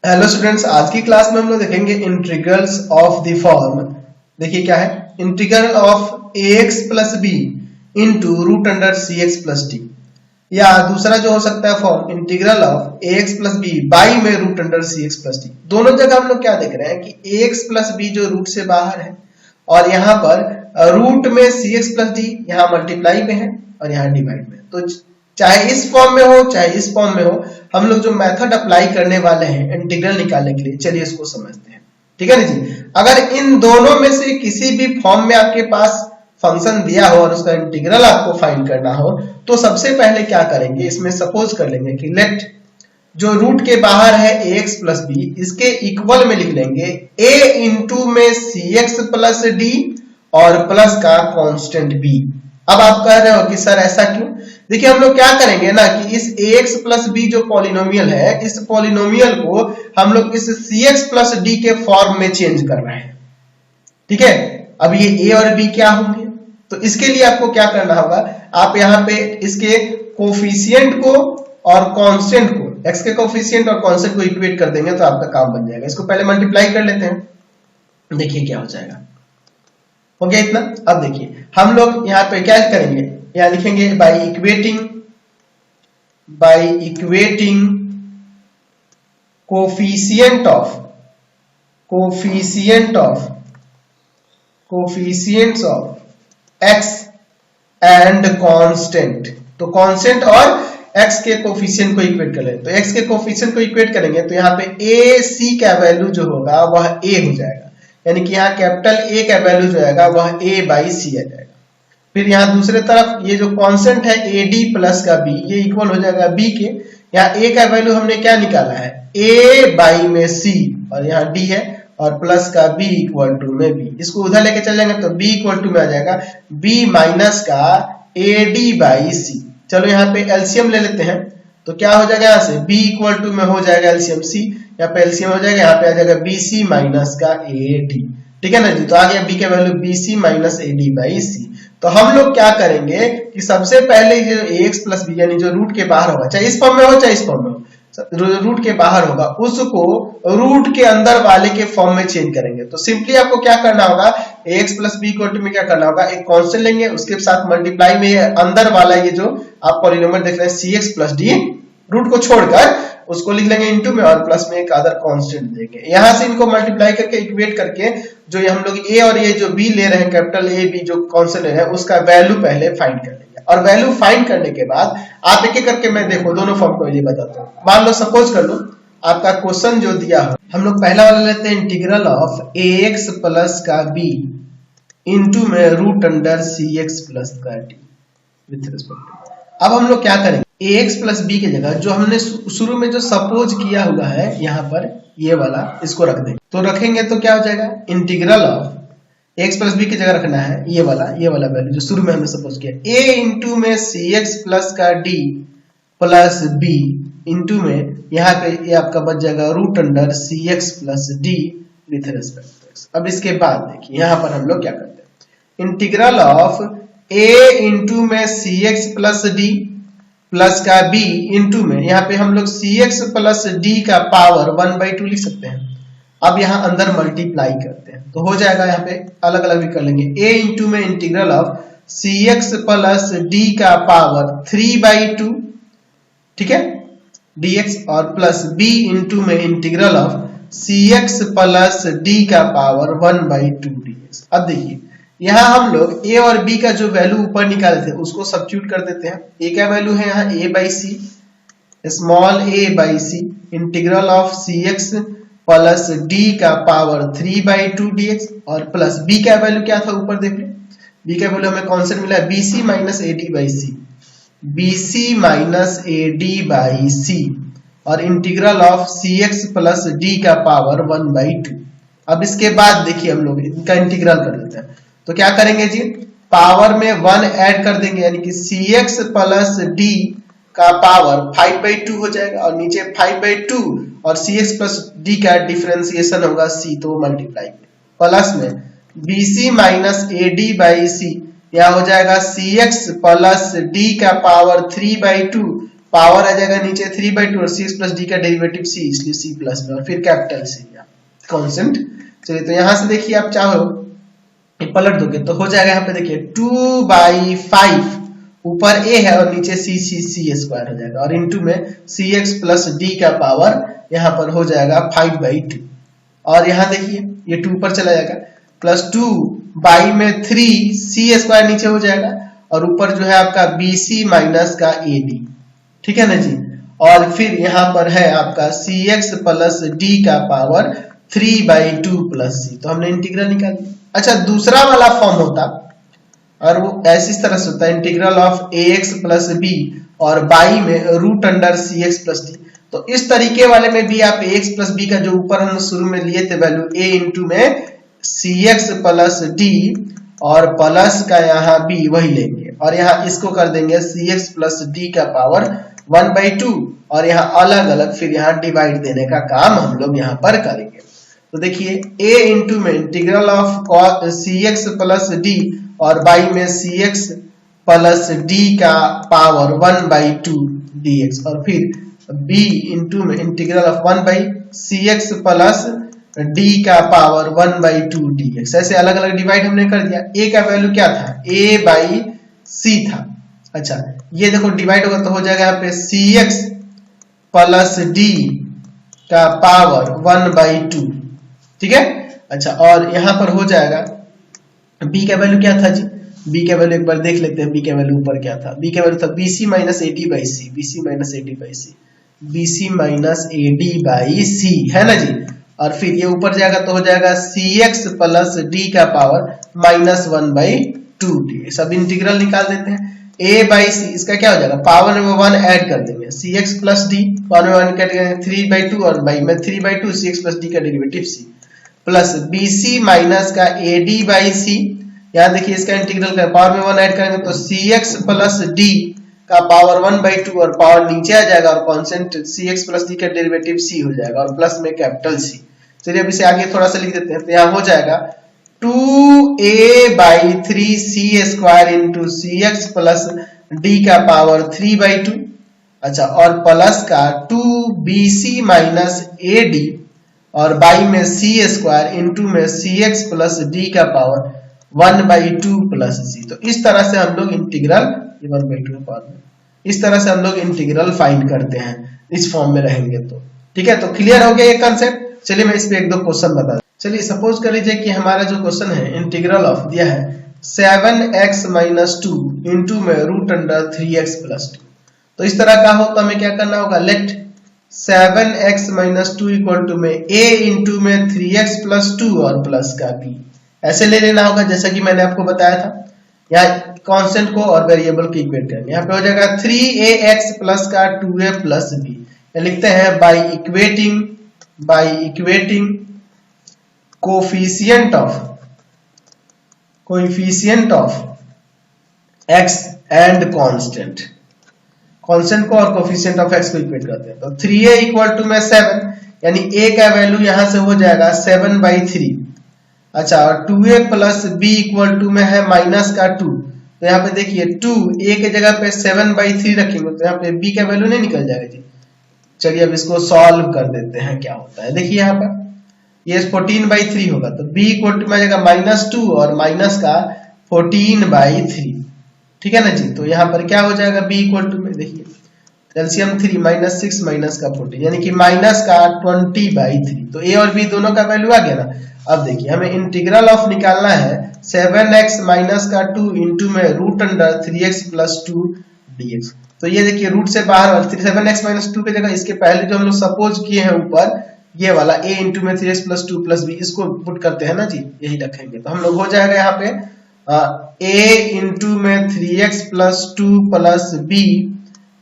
Hello students, आज की class में हम लोग देखेंगे इंटीग्रल्स ऑफ द फॉर्म। देखिए क्या है, integral of ax plus b into root under c x plus d, या दूसरा जो हो सकता है form integral of ax plus b by में root under c x plus d. दोनों जगह हम लोग क्या देख रहे हैं कि ax प्लस बी जो रूट से बाहर है और यहाँ पर रूट में सी एक्स प्लस डी यहाँ मल्टीप्लाई में है और यहाँ डिवाइड में है। तो चाहे इस फॉर्म में हो चाहे इस फॉर्म में हो, हम लोग जो मेथड अप्लाई करने वाले हैं इंटीग्रल निकालने के लिए, चलिए इसको समझते हैं। ठीक है ना जी। अगर इन दोनों में से किसी भी फॉर्म में आपके पास फंक्शन दिया हो और उसका इंटीग्रल आपको फाइंड करना हो, तो सबसे पहले क्या करेंगे, इसमें सपोज कर लेंगे कि लेट जो रूट के बाहर है ax प्लस बी, इसके इक्वल में लिख लेंगे a इंटू में cx प्लस डी और प्लस का कांस्टेंट b। अब आप कह रहे हो कि सर ऐसा क्यों? देखिए हम लोग क्या करेंगे ना कि इस ax प्लस बी जो पॉलिनोमियल है, इस पॉलिनोमियल को हम लोग इस cx प्लस डी के फॉर्म में चेंज कर रहे हैं। ठीक है, अब ये a और b क्या होंगे? तो इसके लिए आपको क्या करना होगा, आप यहाँ पे इसके कोफिशिएंट को और कांस्टेंट को, x के कोफिशिएंट और कांस्टेंट को इक्वेट कर देंगे तो आपका काम बन जाएगा। इसको पहले मल्टीप्लाई कर लेते हैं, देखिए क्या हो जाएगा। हो गया इतना। अब देखिए हम लोग यहाँ पे क्या करेंगे, यहाँ लिखेंगे by equating coefficient of x and constant. तो कांस्टेंट और x के कोफिशिएंट को इक्वेट कर लेंगे। तो x के कोफिशिएंट को इक्वेट करेंगे तो यहाँ पे a c का वैल्यू जो होगा वह a हो जाएगा, यानी कि यहाँ कैपिटल A का वैल्यू जो आएगा वह a बाई सी आ जाएगा। फिर यहाँ दूसरे तरफ ये जो कांस्टेंट है AD प्लस का B, ये इक्वल हो जाएगा B के। यहाँ A का वैल्यू हमने क्या निकाला है, A बाई में C, और यहाँ D है और प्लस का B इक्वल टू में B। इसको उधर लेके चल जाएंगे तो B इक्वल टू में आ जाएगा B माइनस का AD बाई C। चलो यहाँ पे एलसीएम ले लेते हैं, तो क्या हो जाएगा, यहाँ से B इक्वल टू में हो जाएगा एलसीएम C, यहाँ पे एलसीएम हो जाएगा, यहाँ पे आ जाएगा BC माइनस का AD। ठीक है ना जी। तो आ गया B का value BC minus AD by C। तो हम लोग क्या करेंगे कि सबसे पहले जो ax प्लस बी यानी जो रूट के बाहर होगा, चाहे इस फॉर्म में हो चाहे इस फॉर्म में हो, रूट के बाहर होगा उसको रूट के अंदर वाले के फॉर्म में चेंज करेंगे। तो सिंपली आपको क्या करना होगा, ax plus b equal to में क्या करना होगा, एक कांस्टेंट लेंगे, उसके साथ मल्टीप्लाई में अंदर वाला ये जो आप पॉलिनोमियल देख रहे हैं cx प्लस डी, रूट को छोड़कर उसको लिख लेंगे इनटू में और प्लस में एक अदर कांस्टेंट देंगे। यहां से इनको मल्टीप्लाई करके इक्वेट करके जो ये हम लोग a और ये जो b ले रहे हैं, कैपिटल A B जो कांस्टेंट ले रहे हैं, उसका वैल्यू पहले फाइंड कर लेंगे। और वैल्यू फाइंड करने के बाद आप एक एक करके मैं देखो दोनों फॉर्म को ये बताता हूँ। मान लो सपोज कर लो आपका क्वेश्चन जो दिया हो, हम लोग पहला वाला लेते हैं इंटीग्रल ऑफ ax प्लस का b इंटू में रूट अंडर cx प्लस का d विथ रिस्पेक्ट। अब हम लोग क्या करेंगे, ax प्लस बी की जगह जो हमने शुरू में जो सपोज किया हुआ है यहाँ पर ये वाला, इसको रख देंगे। तो रखेंगे तो क्या हो जाएगा, integral of x plus b की जगह रखना है ये वाला वैल्यू जो शुरू में हमने सपोज किया, a इंटू में cx प्लस का d प्लस b इंटू में यहाँ पे ये आपका बच जाएगा root under cx plus d with respect to x। अब इसके बाद देखिए यहाँ पर हम लोग क्या करते हैं, इंटीग्रल ऑफ a इंटू में cx प्लस d प्लस का b इंटू में यहाँ पे हम लोग cx प्लस d का पावर 1/2 लिख सकते हैं। अब यहाँ अंदर मल्टीप्लाई करते हैं तो हो जाएगा, यहाँ पे अलग अलग भी कर लेंगे, a इंटू में integral of cx plus d का पावर 3/2, ठीक है, dx, और प्लस b इंटू में integral of cx plus d का पावर 1/2 dx। अब देखिए यहाँ हम लोग a और b का जो वैल्यू ऊपर निकाले थे उसको सब्स्टिट्यूट कर देते हैं। a का वैल्यू है यहाँ a by c, small a by c, integral of cx plus d का पावर 3/2 dx, और प्लस b का वैल्यू क्या था ऊपर देख लें, b का वैल्यू हमें कांस्टेंट मिला है bc minus ad by C, bc minus ad by C, और integral of cx plus d का पावर 1/2। अब इसके बाद देखिए हम लोग इनका इंटीग्रल कर देते हैं। तो क्या करेंगे जी, पावर में 1 ऐड कर देंगे, यानी कि cx प्लस d का पावर 5/2 हो जाएगा, और नीचे 5/2 और cx प्लस d का डिफरेंशिएशन होगा c, तो मल्टीप्लाई प्लस में bc माइनस ad बाई सी, यह हो जाएगा cx प्लस d का पावर 3/2 पावर आ जाएगा नीचे 3/2 और सी एक्स प्लस डी का डेरिवेटिव सी, इसलिए सी प्लस में और फिर कैपिटल सी कांस्टेंट। चलिए तो यहां से देखिए आप चाहो पलट दोगे तो हो जाएगा यहाँ पे देखिए 2/5 ऊपर a है और नीचे c स्क्वायर हो जाएगा और इनटू में cx प्लस d का पावर यहाँ पर हो जाएगा 5/2 और यहाँ देखिए ये 2 पर चला जाएगा प्लस 2 बाई में 3 c स्क्वायर नीचे हो जाएगा और ऊपर जो है आपका bc माइनस का ad, ठीक है ना जी। और फिर यहाँ पर है आपका cx प्लस d का पावर 3/2 प्लस c, तो हमने इंटीग्रल निकाल दिया। अच्छा दूसरा वाला फॉर्म होता और वो ऐसी तरह से होता है integral of ax plus b और बाई में root under cx plus d। तो इस तरीके वाले में भी आप ax प्लस b का जो ऊपर हम शुरू में लिए थे वैल्यू a इंटू में cx प्लस d और प्लस का यहाँ b वही लेंगे और यहाँ इसको कर देंगे cx प्लस d का पावर 1/2 और यहाँ अलग अलग फिर यहाँ डिवाइड देने का काम हम लोग यहाँ पर करेंगे। तो देखिए a इंटू में integral of cx plus d और बाई में cx प्लस d का पावर 1/2 dx और फिर b इंटू में integral of 1/cx plus d का पावर 1/2 dx। ऐसे अलग अलग डिवाइड हमने कर दिया। a का वैल्यू क्या था, a/c था। अच्छा ये देखो डिवाइड होगा तो हो जाएगा यहाँ पे cx प्लस d का पावर 1/2, ठीक है। अच्छा और यहाँ पर हो जाएगा b का वैल्यू क्या था जी, b का वैल्यू एक बार देख लेते हैं। b का वैल्यू ऊपर क्या था, b का वैल्यू था bc minus ad/c, bc minus ad/c, bc minus ad/c है ना जी। और फिर ये ऊपर जाएगा तो हो जाएगा cx प्लस d का पावर माइनस 1/2 dx। अब इंटीग्रल निकाल देते हैं a/c, इसका क्या हो जाएगा पावर में 1 ऐड कर देंगे cx प्लस d, पावर में 1 ऐड करेंगे 3/2 और बाई में 3/2 cx प्लस d का derivative c plus bc minus का ad/c। यहाँ देखिए इसका इंटीग्रल का पावर में 1 ऐड करेंगे तो cx प्लस d का पावर 1/2 और पावर नीचे आ जाएगा और कांस्टेंट cx प्लस d का डेरिवेटिव c हो जाएगा और प्लस में कैपिटल C। चलिए अब इसे आगे थोड़ा सा लिख देते हैं। तो यहाँ हो जाएगा 2a/3c square into cx plus d का पावर 3/2। अच्छा और प्लस का 2bc माइनस ad और बाई में c स्क्वायर इंटू में cx प्लस d का पावर 1/2 प्लस c। तो इस तरह से हम लोग इंटीग्रल 1/2 पावर में इस तरह से हम लोग इंटीग्रल फाइंड करते हैं इस फॉर्म में रहेंगे तो, ठीक है। तो क्लियर हो गया ये कंसेप्ट। चलिए मैं इस पे एक दो क्वेश्चन बता दूं। चलिए सपोज कर लीजिए कि हमारा जो क्वेश्चन है इंटीग्रल ऑफ दिया है 7x माइनस 2 इंटू में रूट अंडर 3x प्लस 2। तो इस तरह का हो तो हमें क्या करना होगा, let 7x minus 2 equal to में a इंटू में 3x प्लस 2 और प्लस का b, ऐसे ले लेना होगा जैसा कि मैंने आपको बताया था। यहाँ कांस्टेंट को और वेरिएबल को इक्वेट करेंगे। यहाँ पे हो जाएगा 3ax प्लस का 2a प्लस b। लिखते हैं by equating coefficient of x and constant को और कोफिशिएंट ऑफ x को इक्वेट करते हैं। तो 3a इक्वल टू में 7 यानी a का वैल्यू यहां से हो जाएगा 7/3। अच्छा और 2a plus b equal to में है माइनस का 2। तो यहाँ पे देखिए 2 a के जगह पे 7/3 रखेंगे तो यहाँ पे b का वैल्यू नहीं निकल जाएगा जी। चलिए अब इसको सॉल्व कर देते हैं क्या होता है। देखिए यहाँ पर ये 14/3 होगा तो b इक्वल टू में आ जाएगा -2 और माइनस का 14/3, ठीक है ना जी। तो यहाँ पर क्या हो जाएगा b इक्वल टू में देखिए एलसीएम 3 -6 माइनस का 14 यानी कि माइनस का 20/3। तो a और b दोनों का वैल्यू आ गया ना। अब देखिए हमें इंटीग्रल ऑफ निकालना है 7x माइनस का 2 इंटू में root under 3x plus 2 dx। तो ये देखिए रूट से बाहर 7x माइनस 2 की जगह इसके पहले जो हम लोग सपोज किए हैं ऊपर ये वाला a इंटू में 3x प्लस 2 प्लस b, इसको पुट करते हैं ना जी, यही रखेंगे। तो हम लोग हो जाएगा यहाँ पे a इंटू में 3x plus 2 plus b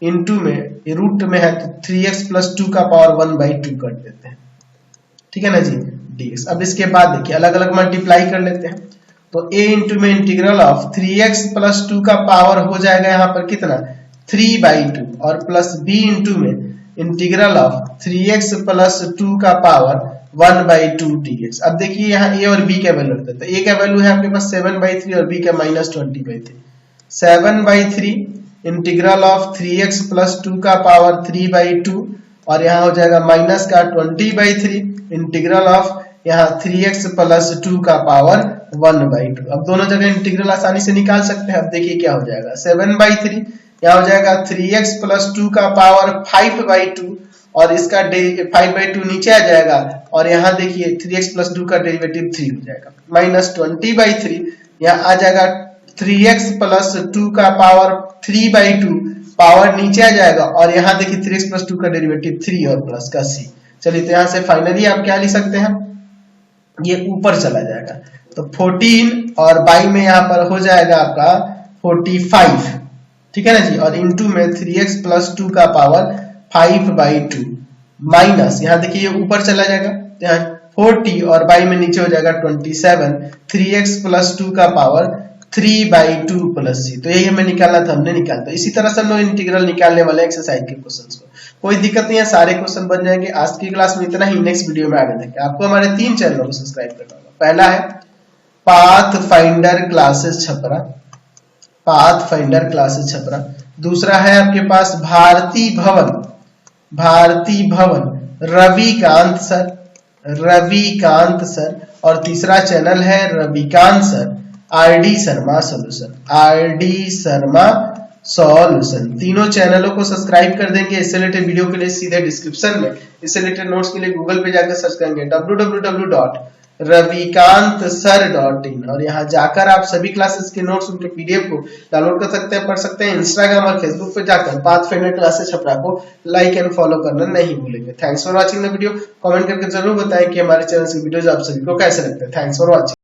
into में ये रूट में है तो 3x प्लस 2 का पावर 1/2 कर देते हैं, ठीक है ना जी dx। अब इसके बाद देखिए अलग अलग मल्टीप्लाई कर लेते हैं। तो a इंटू में इंटीग्रल ऑफ 3x प्लस 2 का पावर हो जाएगा यहाँ पर कितना 3/2 और प्लस b इंटू में इंटीग्रल ऑफ 3x प्लस 2 का पावर 1/2 dx। अब देखिए यहाँ a और b का वैल्यू तो a का वैल्यू है आपके पास 7/3 और b का -20/3। 7/3 इंटीग्रल ऑफ 3x प्लस 2 का पावर 3/2 और यहाँ हो जाएगा माइनस का 20/3 इंटीग्रल ऑफ यहाँ 3x प्लस 2 का पावर 1/2। अब दोनों जगह इंटीग्रल आसानी से निकाल सकते हैं। अब देखिए क्या हो जाएगा 7/3, यहाँ हो जाएगा 3x प्लस 2 का पावर 5/2 और इसका 5/2 नीचे आ जाएगा और यहाँ देखिए 3x प्लस 2 का डेरिवेटिव 3 हो जाएगा माइनस 20/3, यहाँ आ जाएगा 3x प्लस 2 का पावर 3/2 पावर नीचे आ जाएगा और यहाँ देखिए 3x प्लस 2 का डेरिवेटिव 3 और प्लस का c। चलिए तो यहाँ से फाइनली आप क्या लिख सकते हैं, ये ऊपर चला जाएगा तो 14 और बाई में यहाँ पर हो जाएगा आपका 45, ठीक है ना जी, और इंटू में 3x प्लस 2 का पावर 5/2 माइनस यहाँ देखिए ये ऊपर चला जाएगा तो यहाँ 40 और बाई में नीचे हो जाएगा 27, 3x प्लस 2 का पावर 3/2 प्लस c। तो यही हमें निकालना था, हमने निकाला। तो इसी तरह से हम लोग इंटीग्रल निकालने वाले एक्सरसाइज के क्वेश्चंस को, कोई दिक्कत नहीं है, सारे क्वेश्चन बन जाएंगे। आज की क्लास में इतना ही, नेक्स्ट वीडियो में आगे देखेंगे। आपको हमारे 3 चैनलों को सब्सक्राइब करना होगा। पहला है path finder classes Chhapra, path finder classes Chhapra. दूसरा है आपके पास भारती भवन, भारती भवन रविकांत सर, रविकांत सर। और तीसरा चैनल है Ravikant sir RD Sharma solution, RD Sharma solution. तीनों चैनलों को सब्सक्राइब कर देंगे। इससे रिलेटेड वीडियो के लिए सीधे डिस्क्रिप्शन में, इससे रिलेटेड नोट्स के लिए गूगल पे जाकर सर्च करेंगे www.ravikansar.in और यहाँ जाकर आप सभी क्लासेस के नोट्स, उनके पीडीएफ को डाउनलोड कर सकते हैं, पढ़ सकते हैं। इंस्टाग्राम और फेसबुक पे जाकर पाथ फाइंडर क्लासेस छपरा को लाइक एंड फॉलो करना नहीं भूलेंगे। Thanks for watching the video. Comment करके जरूर बताएं कि हमारे चैनल की वीडियोस आप सभी को कैसे लगते हैं। Thanks for watching.